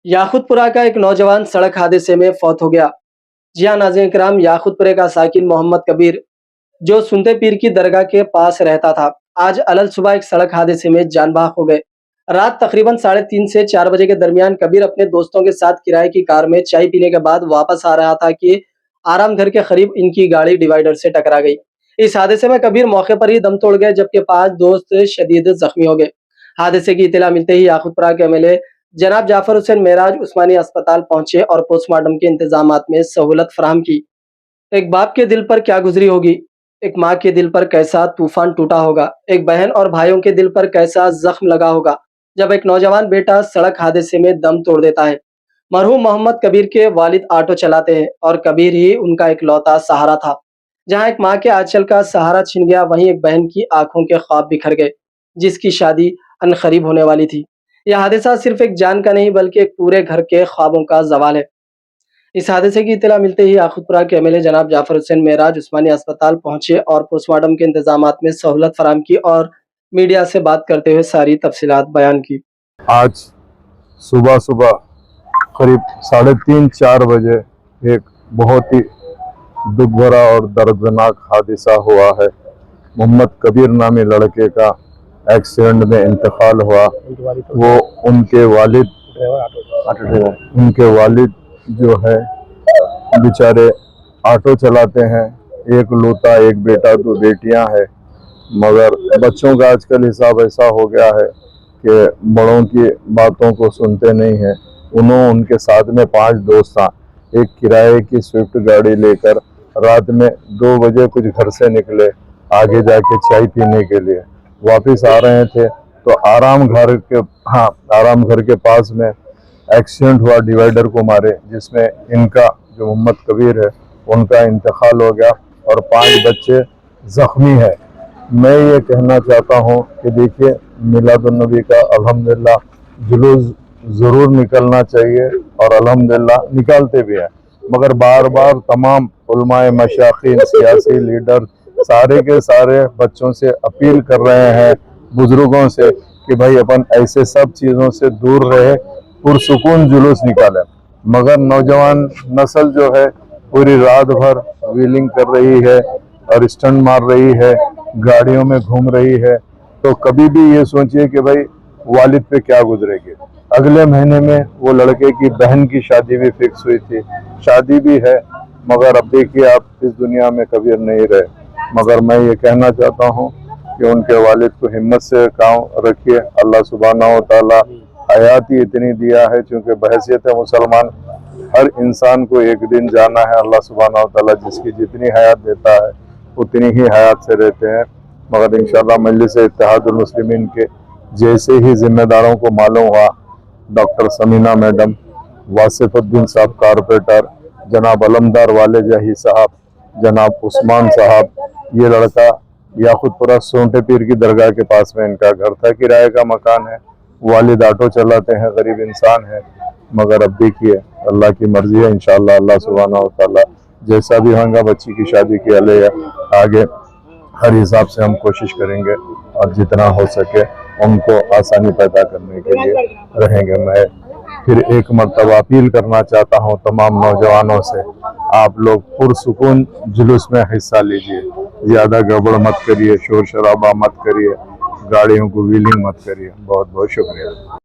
याकुत पुरा का एक नौजवान सड़क हादसे में फौत हो गया। जी हाँ नाज़रीन किराम, याकुतपुरे का साकिन मोहम्मद कबीर जो सुनते पीर की दरगाह के पास रहता था, आज अलल सुबह एक सड़क हादसे में जान बहक हो गए। रात तकरीबन 3:30 से 4 बजे के दरमियान कबीर अपने दोस्तों के साथ किराए की कार में चाय पीने के बाद वापस आ रहा था कि आराम घर के करीब इनकी गाड़ी डिवाइडर से टकरा गई। इस हादसे में कबीर मौके पर ही दम तोड़ गए, जबकि 5 दोस्त शदीद जख्मी हो गए। हादसे की इत्तला मिलते ही याकुतपुरा के एमएलए जनाब जाफर हुसैन मेराज उस्मानी अस्पताल पहुंचे और पोस्टमार्टम के इंतजामात में सहूलत फराहम की। एक बाप के दिल पर क्या गुजरी होगी, एक माँ के दिल पर कैसा तूफान टूटा होगा, एक बहन और भाइयों के दिल पर कैसा जख्म लगा होगा जब एक नौजवान बेटा सड़क हादसे में दम तोड़ देता है। मरहूम मोहम्मद कबीर के वालिद ऑटो चलाते हैं और कबीर ही उनका इकलौता सहारा था। जहां एक माँ के आंचल का सहारा छिन गया, वहीं एक बहन की आंखों के ख्वाब बिखर गए, जिसकी शादी अनकरीब होने वाली थी। यह हादसा सिर्फ एक जान का नहीं बल्कि एक पूरे घर के ख्वाबों का जवाल है। इस हादसे की इत्तला मिलते ही याकुतपुरा के एमएलए जनाब जाफर हुसैन मेराज उस्मानी अस्पताल पहुंचे और पोस्टमार्टम के इंतजामात में सहूलत फराहम की और मीडिया से बात करते हुए सारी तफसीलात बयान की। आज सुबह सुबह करीब 3:30-4 बजे एक बहुत ही दुख भरा और दर्दनाक हादसा हुआ है। मोहम्मद कबीर नामी लड़के का एक्सीडेंट में इंतकाल हुआ। वो उनके वालिद जो है बेचारे ऑटो चलाते हैं। एक लौता एक बेटा 2 बेटियां हैं, मगर बच्चों का आजकल हिसाब ऐसा हो गया है कि बड़ों की बातों को सुनते नहीं हैं। उनके साथ में 5 दोस्त था। एक किराए की स्विफ्ट गाड़ी लेकर रात में 2 बजे कुछ घर से निकले, आगे जाके चाय पीने के लिए वापस आ रहे थे तो आराम घर के पास में एक्सीडेंट हुआ डिवाइडर को मारे, जिसमें इनका जो मोहम्मद कबीर है उनका इंतकाल हो गया और 5 बच्चे जख्मी है। मैं ये कहना चाहता हूँ कि देखिए, मिलादुन्नबी का अल्हम्दुलिल्लाह जुलूस ज़रूर निकलना चाहिए और अल्हम्दुलिल्लाह निकालते भी हैं, मगर बार बार तमाम उलमाए मशाइखीन सियासी लीडर सारे के सारे बच्चों से अपील कर रहे हैं, बुजुर्गों से, कि भाई अपन ऐसे सब चीज़ों से दूर रहे, पुरसुकून जुलूस निकालें। मगर नौजवान नस्ल जो है पूरी रात भर व्हीलिंग कर रही है और स्टंट मार रही है, गाड़ियों में घूम रही है, तो कभी भी ये सोचिए कि भाई वालिद पे क्या गुजरेगी। अगले महीने में वो लड़के की बहन की शादी भी फिक्स हुई थी, शादी भी है, मगर अब देखिए आप इस दुनिया में कबीर नहीं रहे। मगर मैं ये कहना चाहता हूँ कि उनके वालिद को हिम्मत से काम रखिए। अल्लाह सुब्हानहू व तआला हयात ही इतनी दिया है, चूँकि बहैसियत मुसलमान हर इंसान को एक दिन जाना है। अल्लाह सुब्हानहू व तआला जिसकी जितनी हयात देता है उतनी ही हयात से रहते हैं। मगर इंशाअल्लाह मजलिस इत्तेहादुल मुस्लिमीन के जैसे ही जिम्मेदारों को मालूम हुआ, डॉक्टर समीना मैडम, वासिफुद्दीन साहब कारपोरेटर, जनाब अलमदार वाले जाही साहब, जनाब उस्मान साहब, ये लड़का याकुतपुरा सोंटे पीर की दरगाह के पास में इनका घर था, किराए का मकान है। वालिद ऑटो चलाते हैं, गरीब इंसान है, मगर अब देखिए अल्लाह की मर्जी है। इंशाअल्लाह अल्लाह सुब्हानहू व तआला जैसा भी होगा बच्ची की शादी के लिए आगे हर हिसाब से हम कोशिश करेंगे और जितना हो सके उनको आसानी पैदा करने के लिए रहेंगे। मैं फिर एक मर्तबा अपील करना चाहता हूँ तमाम नौजवानों से, आप लोग पुरसुकून जुलूस में हिस्सा लीजिए, ज़्यादा गड़बड़ मत करिए, शोर शराबा मत करिए, गाड़ियों को व्हीलिंग मत करिए। बहुत बहुत शुक्रिया।